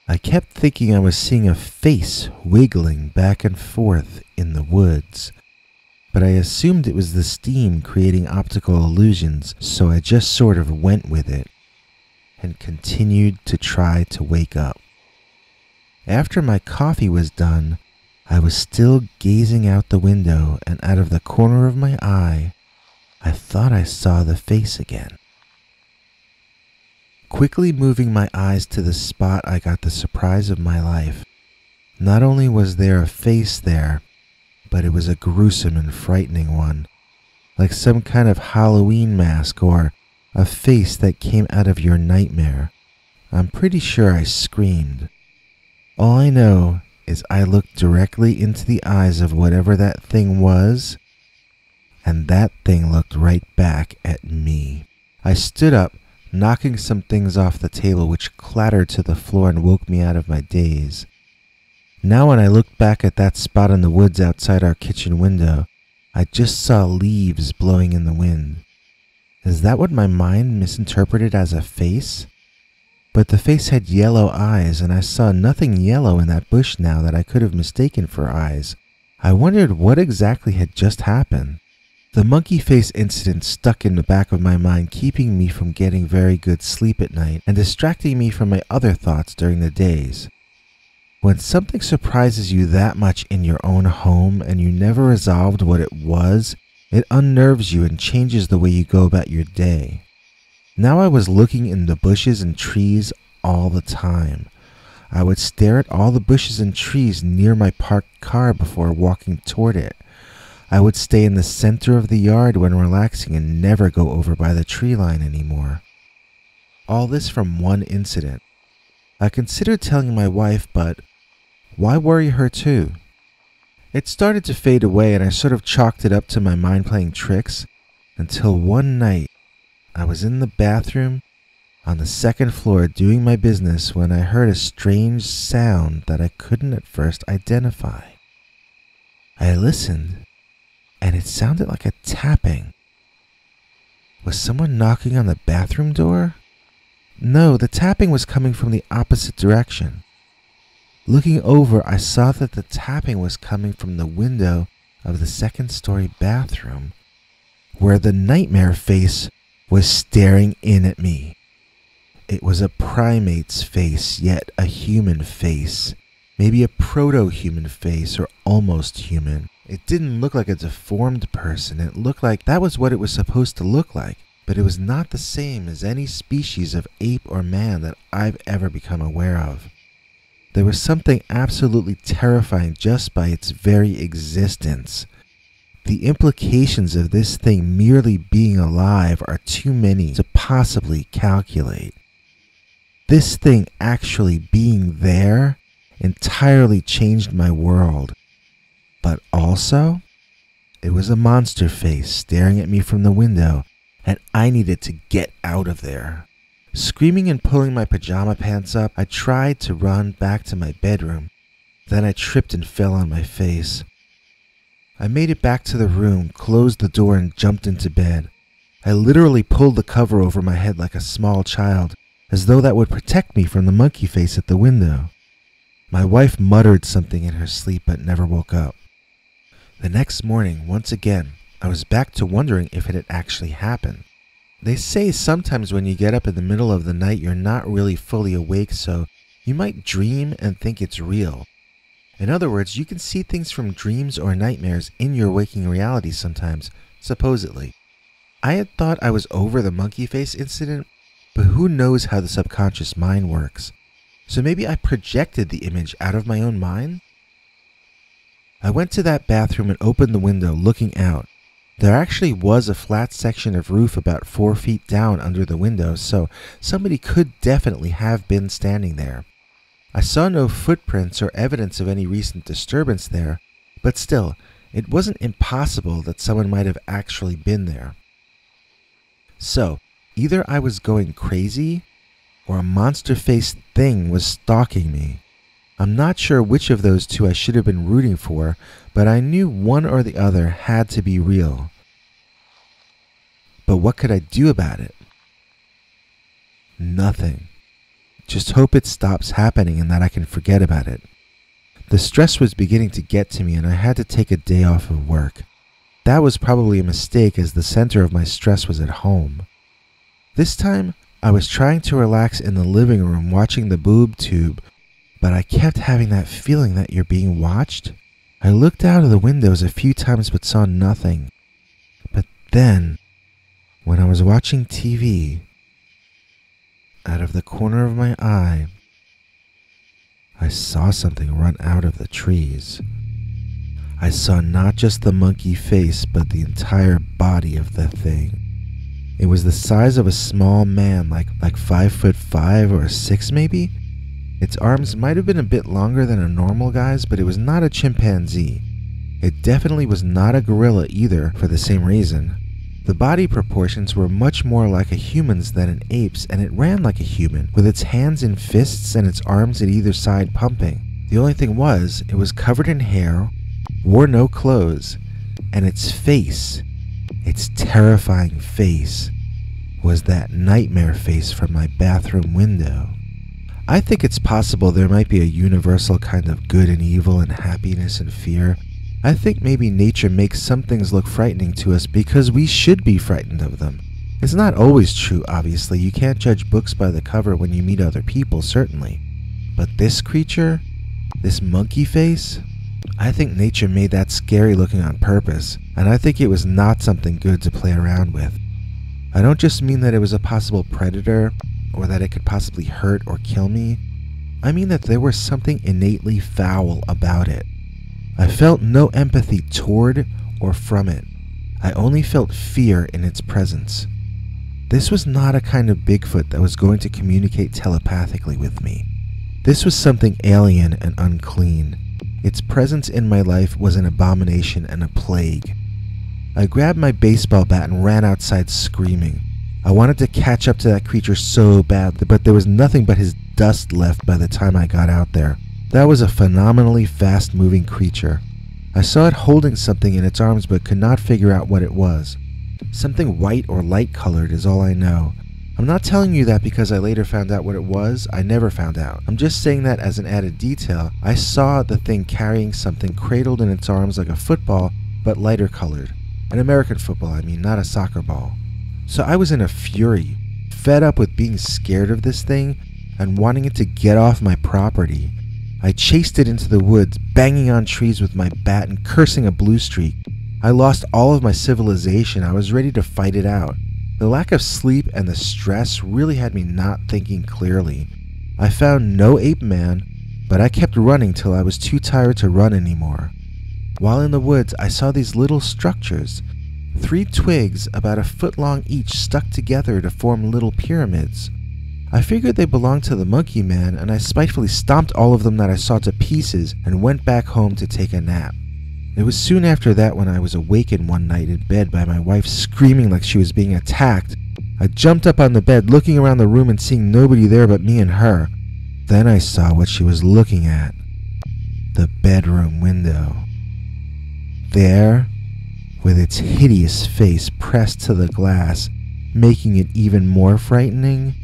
Speaker 2: I kept thinking I was seeing a face wiggling back and forth in the woods, but I assumed it was the steam creating optical illusions, so I just sort of went with it and continued to try to wake up. After my coffee was done, I was still gazing out the window, and out of the corner of my eye, I thought I saw the face again. Quickly moving my eyes to the spot, I got the surprise of my life. Not only was there a face there, but it was a gruesome and frightening one, like some kind of Halloween mask or a face that came out of your nightmare. I'm pretty sure I screamed. All I know is I looked directly into the eyes of whatever that thing was, and that thing looked right back at me. I stood up, knocking some things off the table which clattered to the floor and woke me out of my daze. Now when I looked back at that spot in the woods outside our kitchen window, I just saw leaves blowing in the wind. Is that what my mind misinterpreted as a face? But the face had yellow eyes, and I saw nothing yellow in that bush now that I could have mistaken for eyes. I wondered what exactly had just happened. The monkey face incident stuck in the back of my mind, keeping me from getting very good sleep at night and distracting me from my other thoughts during the days. When something surprises you that much in your own home and you never resolved what it was, it unnerves you and changes the way you go about your day. Now I was looking in the bushes and trees all the time. I would stare at all the bushes and trees near my parked car before walking toward it. I would stay in the center of the yard when relaxing and never go over by the tree line anymore. All this from one incident. I considered telling my wife, but why worry her too? It started to fade away and I sort of chalked it up to my mind playing tricks until one night I was in the bathroom on the second floor doing my business when I heard a strange sound that I couldn't at first identify. I listened, and it sounded like a tapping. Was someone knocking on the bathroom door? No, the tapping was coming from the opposite direction. Looking over, I saw that the tapping was coming from the window of the second-story bathroom, where the nightmare face was staring in at me. It was a primate's face, yet a human face. Maybe a proto-human face, or almost human. It didn't look like a deformed person. It looked like that was what it was supposed to look like, but it was not the same as any species of ape or man that I've ever become aware of. There was something absolutely terrifying just by its very existence. The implications of this thing merely being alive are too many to possibly calculate. This thing actually being there entirely changed my world. But also, it was a monster face staring at me from the window, and I needed to get out of there. Screaming and pulling my pajama pants up, I tried to run back to my bedroom. Then I tripped and fell on my face. I made it back to the room, closed the door, and jumped into bed. I literally pulled the cover over my head like a small child, as though that would protect me from the monkey face at the window. My wife muttered something in her sleep but never woke up. The next morning, once again, I was back to wondering if it had actually happened. They say sometimes when you get up in the middle of the night, you're not really fully awake, so you might dream and think it's real. In other words, you can see things from dreams or nightmares in your waking reality sometimes, supposedly. I had thought I was over the monkey face incident, but who knows how the subconscious mind works. So maybe I projected the image out of my own mind? I went to that bathroom and opened the window, looking out. There actually was a flat section of roof about 4 feet down under the window, so somebody could definitely have been standing there. I saw no footprints or evidence of any recent disturbance there, but still, it wasn't impossible that someone might have actually been there. So, either I was going crazy, or a monster-faced thing was stalking me. I'm not sure which of those two I should have been rooting for, but I knew one or the other had to be real. But what could I do about it? Nothing. Just hope it stops happening and that I can forget about it. The stress was beginning to get to me and I had to take a day off of work. That was probably a mistake as the center of my stress was at home. This time, I was trying to relax in the living room watching the boob tube, but I kept having that feeling that you're being watched. I looked out of the windows a few times but saw nothing. But then, when I was watching TV, out of the corner of my eye, I saw something run out of the trees. I saw not just the monkey face, but the entire body of the thing. It was the size of a small man, like 5'5" or 6 maybe. Its arms might have been a bit longer than a normal guy's, but it was not a chimpanzee. It definitely was not a gorilla either, for the same reason. The body proportions were much more like a human's than an ape's, and it ran like a human, with its hands in fists and its arms at either side pumping. The only thing was, it was covered in hair, wore no clothes, and its face, its terrifying face, was that nightmare face from my bathroom window. I think it's possible there might be a universal kind of good and evil and happiness and fear. I think maybe nature makes some things look frightening to us because we should be frightened of them. It's not always true, obviously. You can't judge books by the cover when you meet other people, certainly. But this creature, this monkey face, I think nature made that scary looking on purpose, and I think it was not something good to play around with. I don't just mean that it was a possible predator, or that it could possibly hurt or kill me. I mean that there was something innately foul about it. I felt no empathy toward or from it. I only felt fear in its presence. This was not a kind of Bigfoot that was going to communicate telepathically with me. This was something alien and unclean. Its presence in my life was an abomination and a plague. I grabbed my baseball bat and ran outside screaming. I wanted to catch up to that creature so bad, but there was nothing but his dust left by the time I got out there. That was a phenomenally fast-moving creature. I saw it holding something in its arms but could not figure out what it was. Something white or light-colored is all I know. I'm not telling you that because I later found out what it was. I never found out. I'm just saying that as an added detail. I saw the thing carrying something cradled in its arms like a football, but lighter colored. An American football, I mean, not a soccer ball. So I was in a fury, fed up with being scared of this thing and wanting it to get off my property. I chased it into the woods, banging on trees with my bat and cursing a blue streak. I lost all of my civilization. I was ready to fight it out. The lack of sleep and the stress really had me not thinking clearly. I found no ape man, but I kept running till I was too tired to run anymore. While in the woods, I saw these little structures. 3 twigs about a foot long each stuck together to form little pyramids. I figured they belonged to the monkey man, and I spitefully stomped all of them that I saw to pieces and went back home to take a nap. It was soon after that when I was awakened one night in bed by my wife screaming like she was being attacked. I jumped up on the bed, looking around the room and seeing nobody there but me and her. Then I saw what she was looking at. The bedroom window. There, with its hideous face pressed to the glass, making it even more frightening,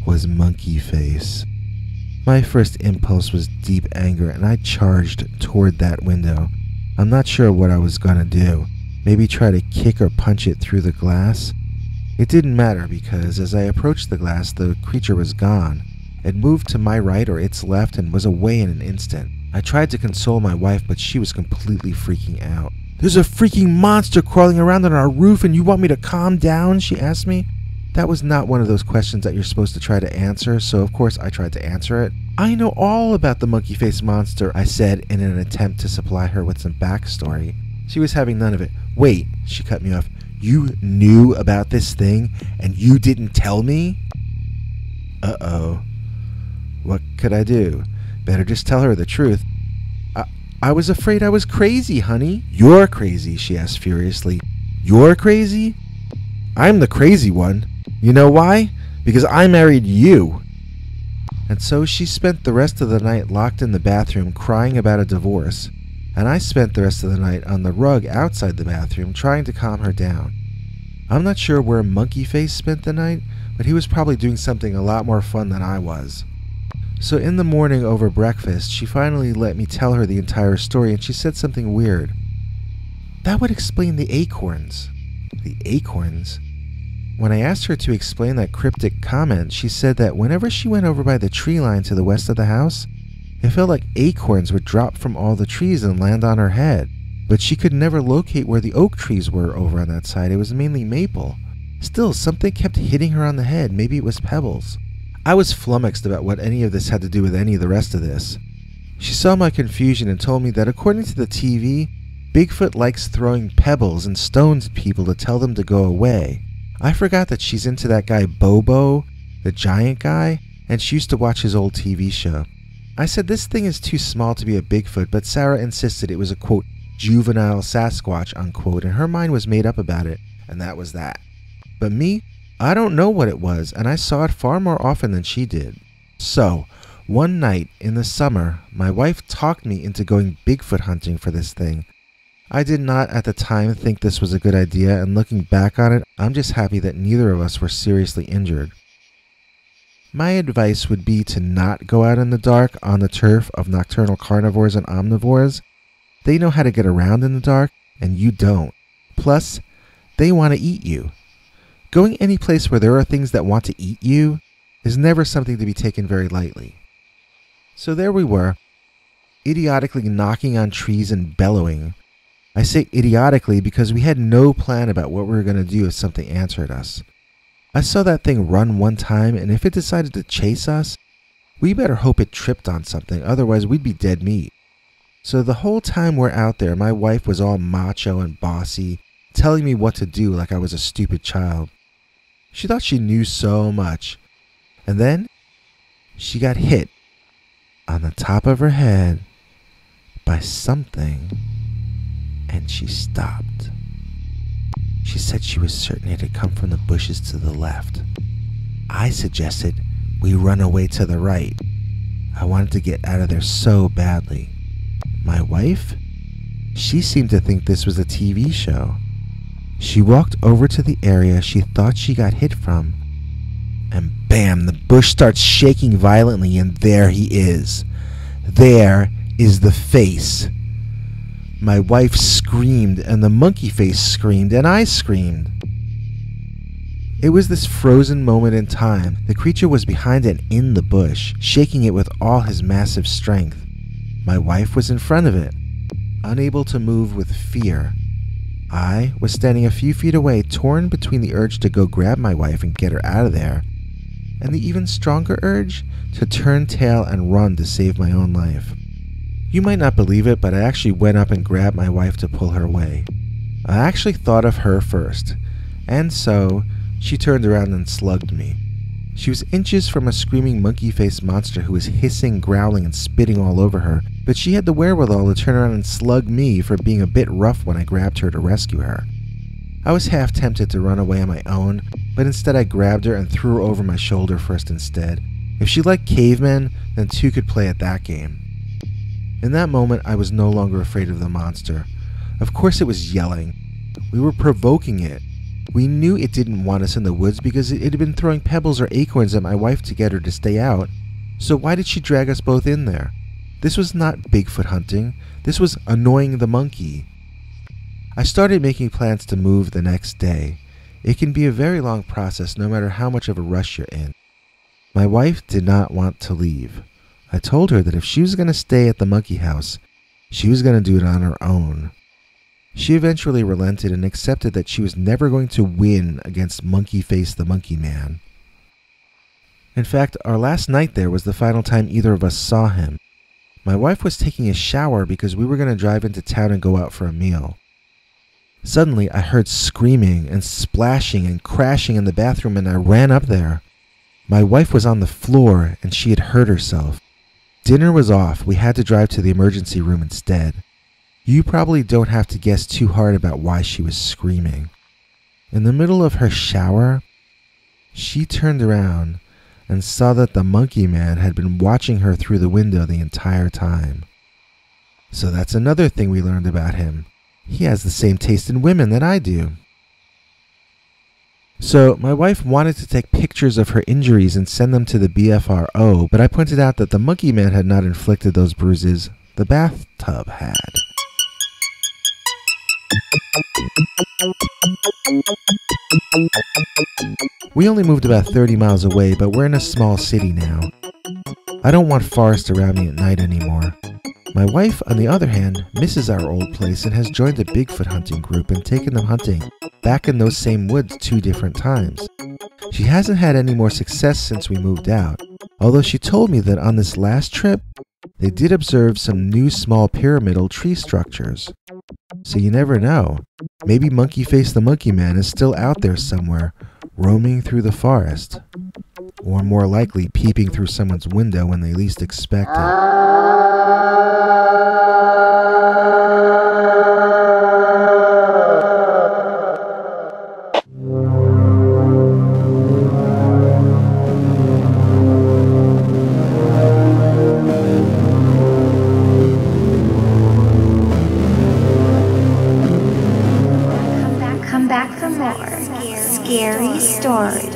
Speaker 2: was Monkey Face. My first impulse was deep anger, and I charged toward that window. I'm not sure what I was gonna do. Maybe try to kick or punch it through the glass? It didn't matter because as I approached the glass, the creature was gone. It moved to my right or its left and was away in an instant. I tried to console my wife, but she was completely freaking out. "There's a freaking monster crawling around on our roof and you want me to calm down?" she asked me. That was not one of those questions that you're supposed to try to answer, so of course I tried to answer it. "I know all about the monkey-faced monster," I said in an attempt to supply her with some backstory. She was having none of it. Wait, she cut me off. You knew about this thing and you didn't tell me? Uh-oh. What could I do? Better just tell her the truth. I was afraid I was crazy, honey. You're crazy, she asked furiously. You're crazy? I'm the crazy one. You know why? Because I married you. And so she spent the rest of the night locked in the bathroom crying about a divorce, and I spent the rest of the night on the rug outside the bathroom trying to calm her down. I'm not sure where Monkey Face spent the night, but he was probably doing something a lot more fun than I was. So in the morning over breakfast, she finally let me tell her the entire story, and she said something weird. That would explain the acorns. The acorns? When I asked her to explain that cryptic comment, she said that whenever she went over by the tree line to the west of the house, it felt like acorns would drop from all the trees and land on her head. But she could never locate where the oak trees were over on that side. It was mainly maple. Still, something kept hitting her on the head. Maybe it was pebbles. I was flummoxed about what any of this had to do with any of the rest of this. She saw my confusion and told me that according to the TV, Bigfoot likes throwing pebbles and stones at people to tell them to go away. I forgot that she's into that guy Bobo, the giant guy, and she used to watch his old TV show. I said this thing is too small to be a Bigfoot, but Sarah insisted it was a, quote, juvenile Sasquatch, unquote, and her mind was made up about it, and that was that. But me, I don't know what it was, and I saw it far more often than she did. So, one night in the summer, my wife talked me into going Bigfoot hunting for this thing. I did not at the time think this was a good idea, and looking back on it, I'm just happy that neither of us were seriously injured. My advice would be to not go out in the dark on the turf of nocturnal carnivores and omnivores. They know how to get around in the dark, and you don't. Plus, they want to eat you. Going any place where there are things that want to eat you is never something to be taken very lightly. So there we were, idiotically knocking on trees and bellowing. I say idiotically because we had no plan about what we were going to do if something answered us. I saw that thing run one time, and if it decided to chase us, we better hope it tripped on something, otherwise we'd be dead meat. So the whole time we're out there, my wife was all macho and bossy, telling me what to do like I was a stupid child. She thought she knew so much. And then she got hit on the top of her head by something, and she stopped. She said she was certain it had come from the bushes to the left. I suggested we run away to the right. I wanted to get out of there so badly. My wife? She seemed to think this was a TV show. She walked over to the area she thought she got hit from, and bam, the bush starts shaking violently, and there he is. There is the face. My wife screamed, and the monkey face screamed, and I screamed. It was this frozen moment in time. The creature was behind and in the bush, shaking it with all his massive strength. My wife was in front of it, unable to move with fear. I was standing a few feet away, torn between the urge to go grab my wife and get her out of there, and the even stronger urge to turn tail and run to save my own life. You might not believe it, but I actually went up and grabbed my wife to pull her away. I actually thought of her first, and so she turned around and slugged me. She was inches from a screaming monkey-faced monster who was hissing, growling, and spitting all over her, but she had the wherewithal to turn around and slug me for being a bit rough when I grabbed her to rescue her. I was half tempted to run away on my own, but instead I grabbed her and threw her over my shoulder first instead. If she liked cavemen, then two could play at that game. In that moment, I was no longer afraid of the monster. Of course it was yelling. We were provoking it. We knew it didn't want us in the woods because it had been throwing pebbles or acorns at my wife to get her to stay out. So why did she drag us both in there? This was not Bigfoot hunting. This was annoying the monkey. I started making plans to move the next day. It can be a very long process no matter how much of a rush you're in. My wife did not want to leave. I told her that if she was going to stay at the monkey house, she was going to do it on her own. She eventually relented and accepted that she was never going to win against Monkey Face the Monkey Man. In fact, our last night there was the final time either of us saw him. My wife was taking a shower because we were going to drive into town and go out for a meal. Suddenly, I heard screaming and splashing and crashing in the bathroom, and I ran up there. My wife was on the floor, and she had hurt herself. Dinner was off. We had to drive to the emergency room instead. You probably don't have to guess too hard about why she was screaming. In the middle of her shower, she turned around and saw that the monkey man had been watching her through the window the entire time. So that's another thing we learned about him. He has the same taste in women that I do. So my wife wanted to take pictures of her injuries and send them to the BFRO, but I pointed out that the monkey man had not inflicted those bruises. The bathtub had. We only moved about 30 miles away, but we're in a small city now. I don't want forest around me at night anymore. My wife, on the other hand, misses our old place and has joined a Bigfoot hunting group and taken them hunting back in those same woods 2 different times. She hasn't had any more success since we moved out, although she told me that on this last trip, they did observe some new small pyramidal tree structures. So you never know. Maybe Monkey Face the Monkey Man is still out there somewhere, roaming through the forest. Or more likely, peeping through someone's window when they least expect it.
Speaker 1: Come back for more scary stories.